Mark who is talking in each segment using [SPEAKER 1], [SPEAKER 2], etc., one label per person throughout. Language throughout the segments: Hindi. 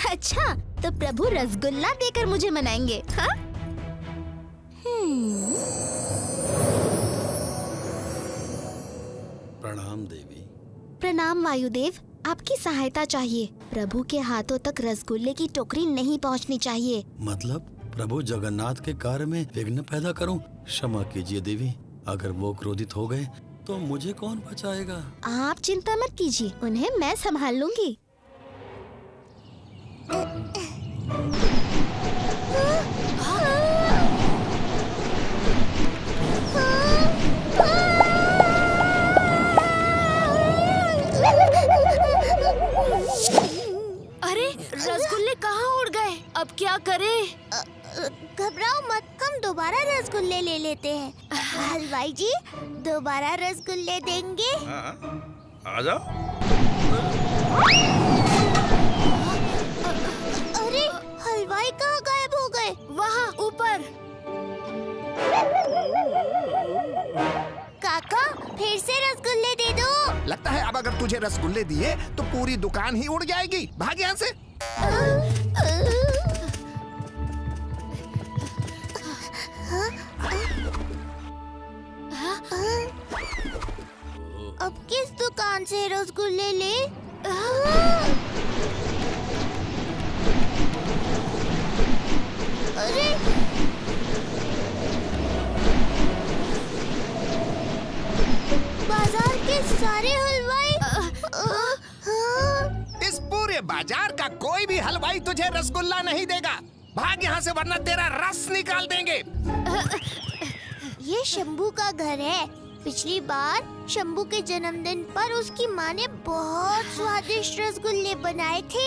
[SPEAKER 1] अच्छा, तो प्रभु रसगुल्ला देकर मुझे मनाएंगे, हाँ?
[SPEAKER 2] प्रणाम देवी।
[SPEAKER 1] प्रणाम वायुदेव, आपकी सहायता चाहिए। प्रभु के हाथों तक रसगुल्ले की टोकरी नहीं पहुंचनी चाहिए।
[SPEAKER 2] मतलब प्रभु जगन्नाथ के कार्य में विघ्न पैदा करूं? क्षमा कीजिए देवी, अगर वो क्रोधित हो गए तो मुझे कौन बचाएगा?
[SPEAKER 1] आप चिंता मत कीजिए, उन्हें मैं संभाल लूंगी।
[SPEAKER 3] अरे रसगुल्ले कहाँ उड़ गए? अब क्या करें?
[SPEAKER 4] घबराओ मत, हम दोबारा रसगुल्ले ले लेते हैं। हलवाई जी, दोबारा रसगुल्ले देंगे?
[SPEAKER 5] आ जाओ।
[SPEAKER 4] अरे हलवाई कहाँ गायब हो गए?
[SPEAKER 3] वहाँ ऊपर।
[SPEAKER 4] काका, फिर से रसगुल्ले दे दो।
[SPEAKER 6] लगता है अब अगर तुझे रसगुल्ले दिए तो पूरी दुकान ही उड़ जाएगी। भाग यहाँ से।
[SPEAKER 4] अब किस दुकान से रसगुल्ले ले? अरे बाजार के सारे हलवाई।
[SPEAKER 6] इस पूरे बाजार का कोई भी हलवाई तुझे रसगुल्ला नहीं देगा। भाग यहाँ से वरना तेरा रस निकाल देंगे।
[SPEAKER 4] ये शंभू का घर है। पिछली बार शंभू के जन्मदिन पर उसकी माँ ने बहुत स्वादिष्ट रसगुल्ले बनाए थे।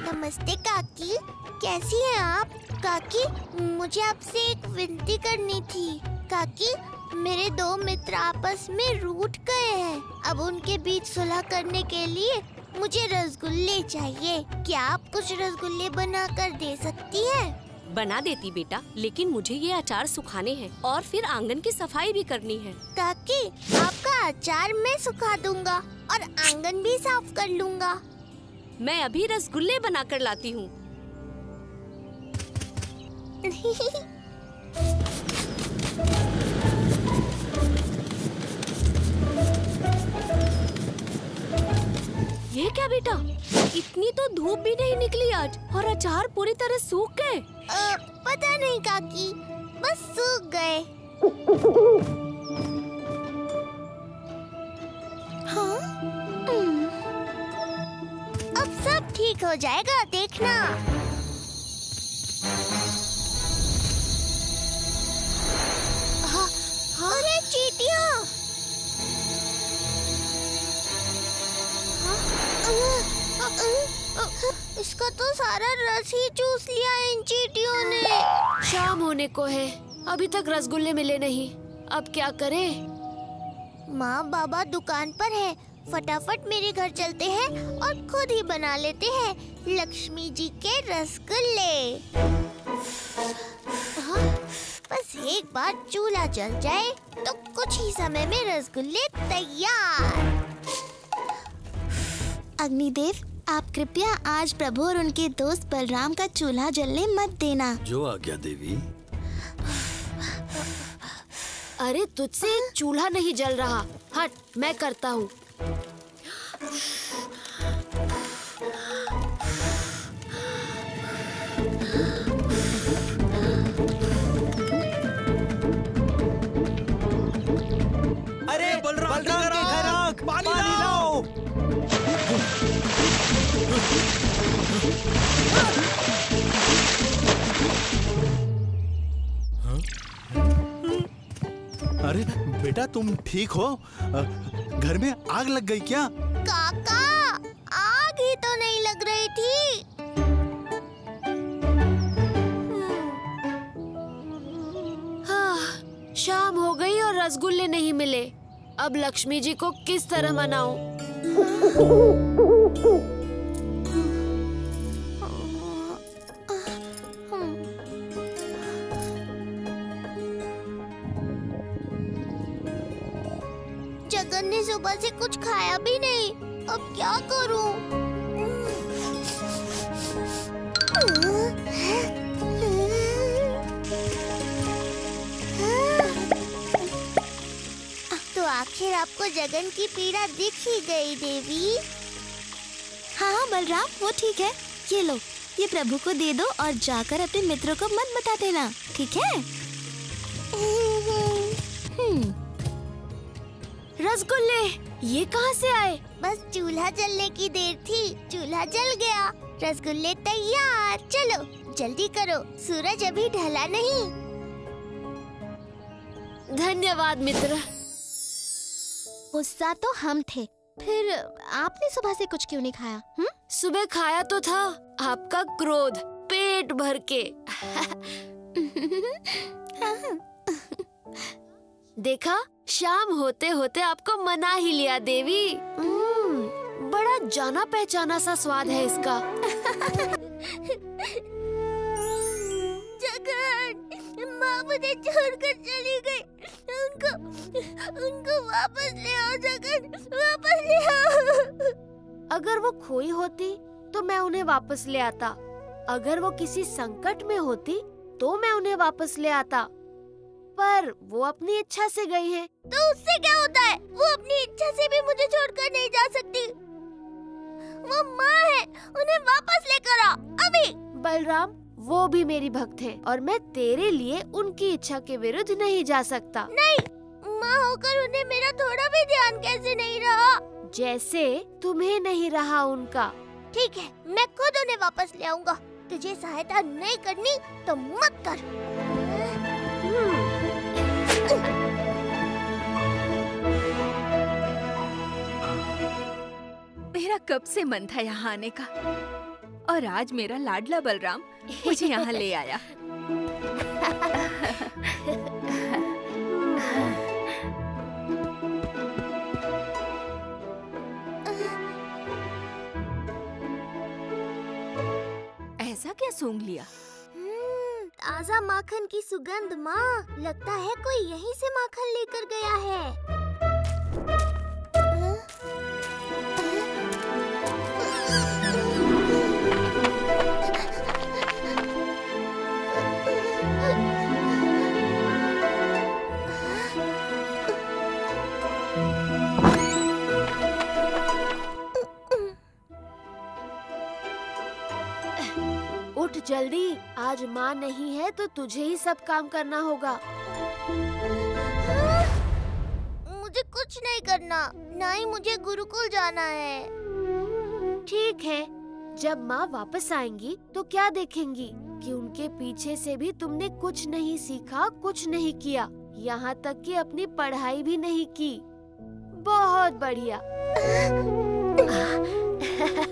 [SPEAKER 4] नमस्ते काकी, कैसी हैं आप? काकी, मुझे आपसे एक विनती करनी थी। काकी, मेरे दो मित्र आपस में रूठ गए हैं। अब उनके बीच सुलह करने के लिए मुझे रसगुल्ले चाहिए। क्या आप कुछ रसगुल्ले बना कर दे सकती हैं?
[SPEAKER 3] बना देती बेटा, लेकिन मुझे ये अचार सुखाने हैं और फिर आंगन की सफाई भी करनी है।
[SPEAKER 4] काकी, आपका अचार मैं सुखा दूंगा और आंगन भी साफ कर लूंगा।
[SPEAKER 3] मैं अभी रसगुल्ले बना कर लाती हूँ। ये क्या बेटा, इतनी तो धूप भी नहीं निकली आज और अचार पूरी तरह सूख गए।
[SPEAKER 4] पता नहीं काकी, बस सूख गए। हाँ? अब सब ठीक हो जाएगा, देखना। अरे चींटियाँ! इसका तो सारा रस ही चूस लिया इन चींटियों ने।
[SPEAKER 3] शाम होने को है, अभी तक रसगुल्ले मिले नहीं। अब क्या करें?
[SPEAKER 4] माँ बाबा दुकान पर है, फटाफट मेरे घर चलते हैं और खुद ही बना लेते हैं लक्ष्मी जी के रसगुल्ले। बस एक बार चूल्हा जल जाए तो कुछ ही समय में रसगुल्ले तैयार।
[SPEAKER 1] अग्निदेव, आप कृपया आज प्रभु और उनके दोस्त बलराम का चूल्हा जलने मत देना।
[SPEAKER 2] जो आज्ञा देवी।
[SPEAKER 3] अरे तुझसे चूल्हा नहीं जल रहा, हट, मैं करता हूँ।
[SPEAKER 7] अरे बलराम के घर आग, पानी लाओ।
[SPEAKER 8] अरे बेटा, तुम ठीक हो? घर में आग लग गई क्या?
[SPEAKER 4] काका, आग ही तो नहीं लग रही थी।
[SPEAKER 3] हाँ, शाम हो गई और रसगुल्ले नहीं मिले। अब लक्ष्मी जी को किस तरह मनाऊं?
[SPEAKER 4] जगन ने सुबह से कुछ खाया भी नहीं। अब क्या करूं? तो आखिर आपको जगन की पीड़ा दिख ही गई देवी।
[SPEAKER 1] हाँ हाँ बलराम, वो ठीक है। ये लो, ये प्रभु को दे दो और जाकर अपने मित्रों को मत बता देना, ठीक है?
[SPEAKER 3] रसगुल्ले ये कहाँ से आए?
[SPEAKER 4] बस चूल्हा जलने की देर थी, चूल्हा जल गया, रसगुल्ले तैयार। चलो जल्दी करो, सूरज अभी ढला नहीं।
[SPEAKER 3] धन्यवाद मित्र।
[SPEAKER 1] गुस्सा तो हम थे, फिर आपने सुबह से कुछ क्यों नहीं खाया?
[SPEAKER 3] सुबह खाया तो था, आपका क्रोध पेट भर के। देखा, शाम होते होते आपको मना ही लिया देवी। बड़ा जाना पहचाना सा स्वाद है इसका।
[SPEAKER 4] जगन, माँ मुझे छोड़कर चली गई। उनको वापस ले आओ जगन, वापस ले आओ।
[SPEAKER 3] अगर वो खोई होती तो मैं उन्हें वापस ले आता। अगर वो किसी संकट में होती तो मैं उन्हें वापस ले आता। पर वो अपनी इच्छा से गई है।
[SPEAKER 4] तो उससे क्या होता है? वो अपनी इच्छा से भी मुझे छोड़कर नहीं जा सकती। वो माँ है, उन्हें वापस लेकर आ अभी।
[SPEAKER 3] बलराम, वो भी मेरी भक्त है और मैं तेरे लिए उनकी इच्छा के विरुद्ध नहीं जा सकता।
[SPEAKER 4] नहीं, माँ होकर उन्हें मेरा थोड़ा भी ध्यान कैसे नहीं रहा?
[SPEAKER 3] जैसे तुम्हें नहीं रहा उनका।
[SPEAKER 4] ठीक है, मैं खुद उन्हें वापस ले आऊंगा। तुझे सहायता नहीं करनी तो मत कर।
[SPEAKER 9] मेरा कब से मन था यहाँ आने का, और आज मेरा लाडला बलराम मुझे यहाँ ले आया। ऐसा क्या सूंघ लिया?
[SPEAKER 4] ताजा माखन की सुगंध माँ। लगता है कोई यहीं से माखन लेकर गया है।
[SPEAKER 3] उठ जल्दी, आज माँ नहीं है तो तुझे ही सब काम करना होगा।
[SPEAKER 4] मुझे कुछ नहीं करना, ना ही मुझे गुरुकुल जाना है।
[SPEAKER 3] ठीक है, जब माँ वापस आएंगी तो क्या देखेंगी कि उनके पीछे से भी तुमने कुछ नहीं सीखा, कुछ नहीं किया, यहाँ तक कि अपनी पढ़ाई भी नहीं की। बहुत बढ़िया।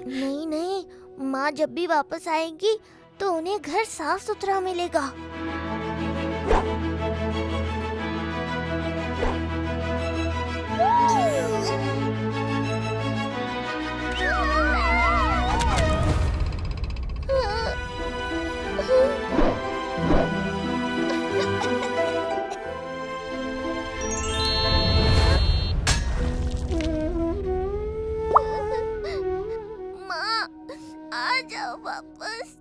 [SPEAKER 4] नहीं नहीं, माँ जब भी वापस आएंगी तो उन्हें घर साफ सुथरा मिलेगा। माँ, आ जाओ वापस।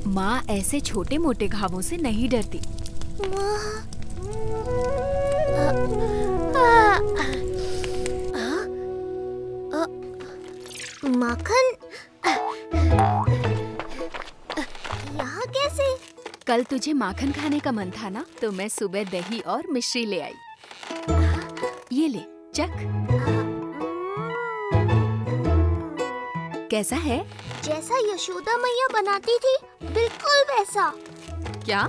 [SPEAKER 9] माँ ऐसे छोटे मोटे घावों से नहीं डरती।
[SPEAKER 4] माखन यहाँ कैसे?
[SPEAKER 9] कल तुझे माखन खाने का मन था ना, तो मैं सुबह दही और मिश्री ले आई। ये ले, चख। कैसा है?
[SPEAKER 4] जैसा यशोदा मैया बनाती थी, बिल्कुल वैसा।
[SPEAKER 9] क्या?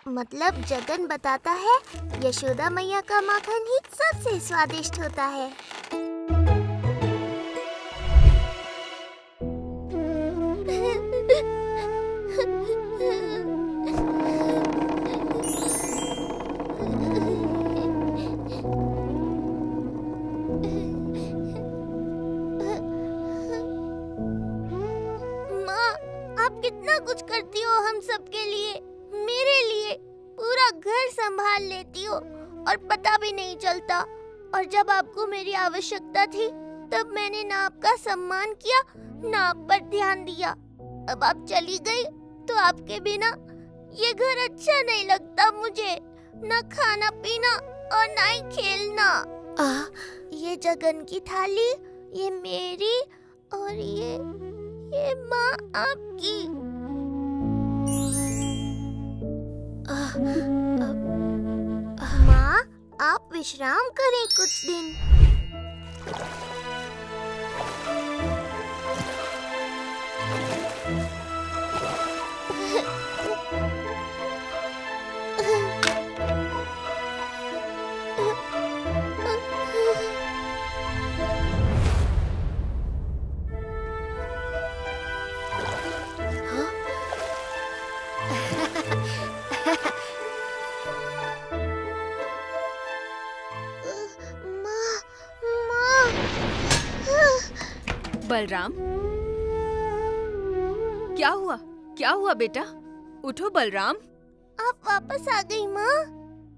[SPEAKER 4] मतलब जगन बताता है यशोदा मैया का माखन ही सबसे स्वादिष्ट होता है। कितना कुछ करती हो हम सबके लिए, मेरे लिए, पूरा घर संभाल लेती हो और पता भी नहीं चलता। और जब आपको मेरी आवश्यकता थी तब मैंने ना आपका सम्मान किया ना आप पर ध्यान दिया। अब आप चली गई तो आपके बिना ये घर अच्छा नहीं लगता मुझे, ना खाना पीना और ना ही खेलना। ये जगन की थाली, ये मेरी और ये माँ आपकी। माँ, आप विश्राम करें कुछ दिन।
[SPEAKER 9] बलराम, क्या हुआ? क्या हुआ बेटा? उठो बलराम।
[SPEAKER 4] आप वापस आ गई माँ?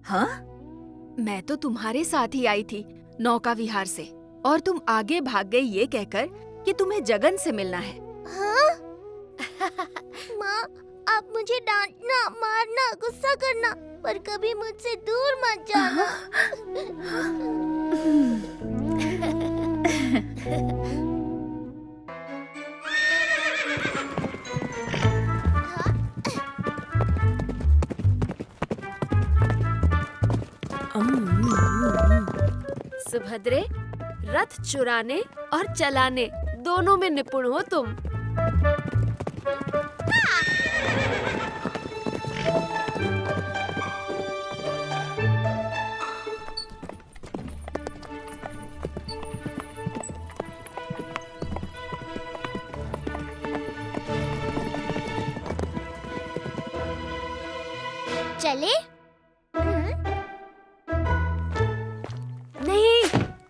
[SPEAKER 9] हाँ, मैं तो तुम्हारे साथ ही आई थी नौका विहार से, और तुम आगे भाग गई ये कहकर कि तुम्हें जगन से मिलना है।
[SPEAKER 4] हाँ? माँ, आप मुझे डांटना, मारना, गुस्सा करना, पर कभी मुझसे दूर मत जाना।
[SPEAKER 3] सुभद्रे, रथ चुराने और चलाने दोनों में निपुण हो तुम।
[SPEAKER 4] चले?
[SPEAKER 3] नहीं,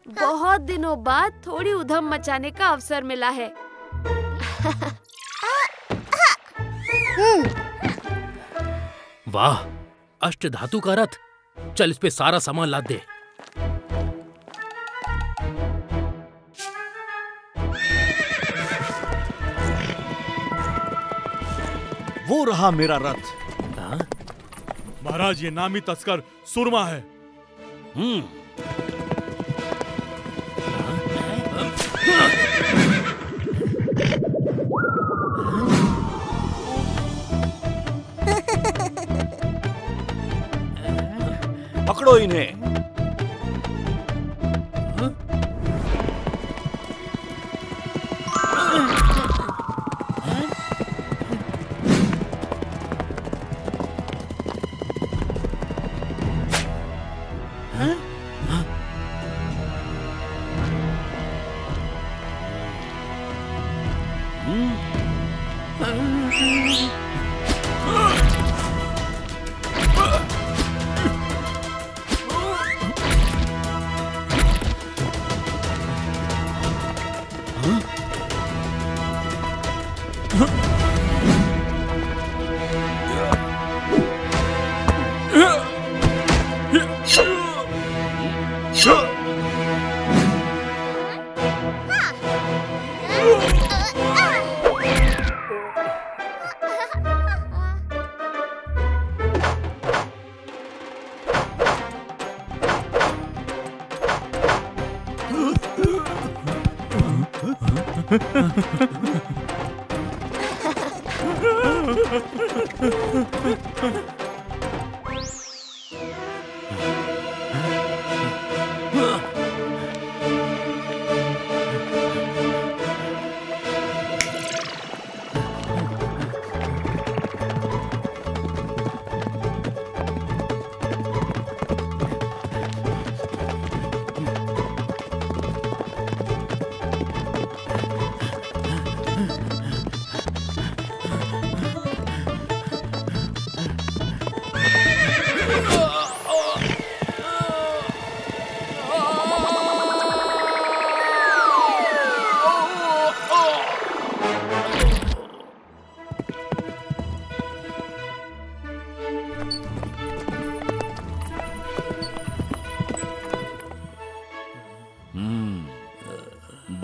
[SPEAKER 3] बहुत दिनों बाद थोड़ी उधम मचाने का अवसर मिला है।
[SPEAKER 10] वाह, अष्टधातु का रथ। चल इस पे सारा सामान लाद दे।
[SPEAKER 11] वो रहा मेरा रथ।
[SPEAKER 12] महाराज, ये नामी तस्कर सुरमा है।
[SPEAKER 11] पकड़ो इन्हें।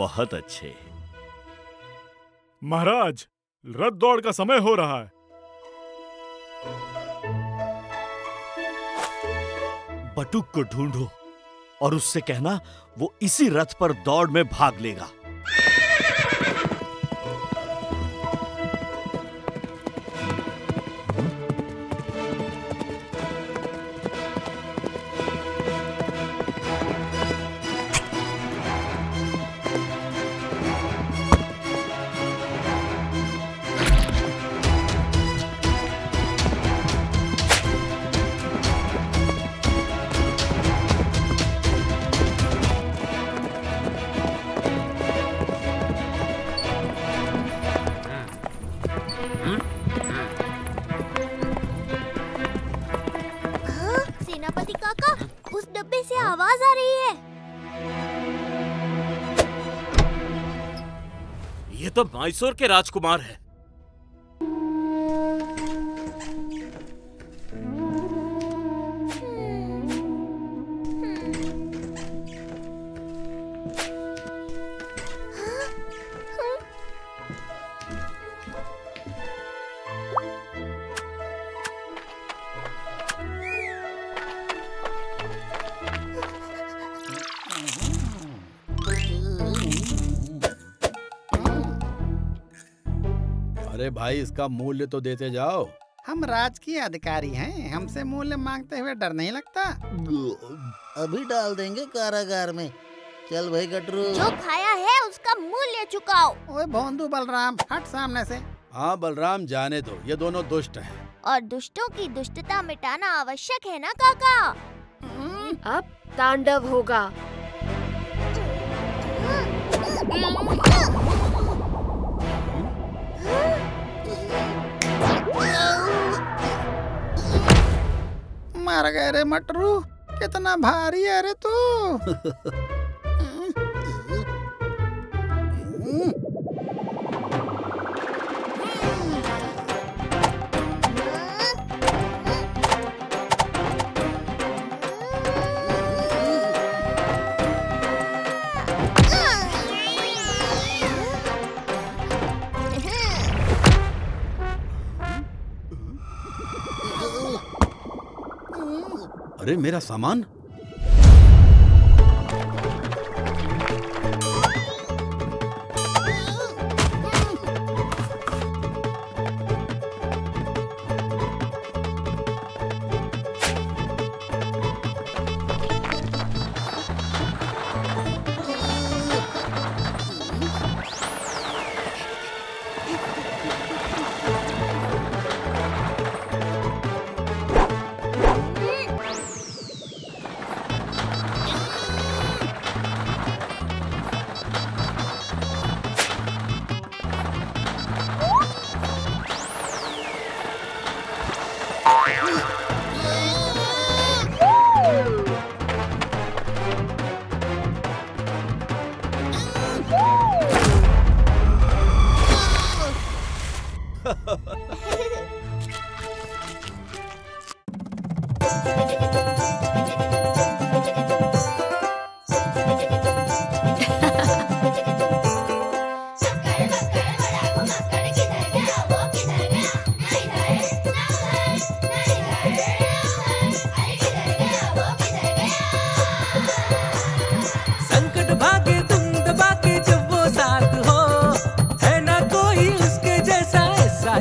[SPEAKER 11] बहुत अच्छे।
[SPEAKER 12] महाराज, रथ दौड़ का समय हो रहा है।
[SPEAKER 11] बटुक को ढूंढो और उससे कहना वो इसी रथ पर दौड़ में भाग लेगा।
[SPEAKER 4] सेनापति काका, उस डब्बे से आवाज आ रही है।
[SPEAKER 10] ये तो मैसूर के राजकुमार हैं।
[SPEAKER 2] अरे भाई, इसका मूल्य तो देते जाओ।
[SPEAKER 13] हम राजकीय अधिकारी हैं, हमसे मूल्य मांगते हुए डर नहीं लगता।
[SPEAKER 14] अभी डाल देंगे कारागार में। चल भाई गटरू।
[SPEAKER 4] जो खाया है उसका मूल्य चुकाओ।
[SPEAKER 13] ओए भोंदू बलराम, हट सामने से।
[SPEAKER 2] हाँ बलराम, जाने दो, ये दोनों दुष्ट हैं।
[SPEAKER 4] और दुष्टों की दुष्टता मिटाना आवश्यक है ना काका?
[SPEAKER 3] अब तांडव होगा।
[SPEAKER 13] मर गए रे मटरू, कितना भारी है रे तू।
[SPEAKER 2] अरे मेरा सामान।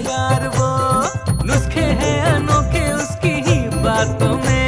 [SPEAKER 15] यार वो नुस्खे हैं अनोखे उसकी ही बातों में।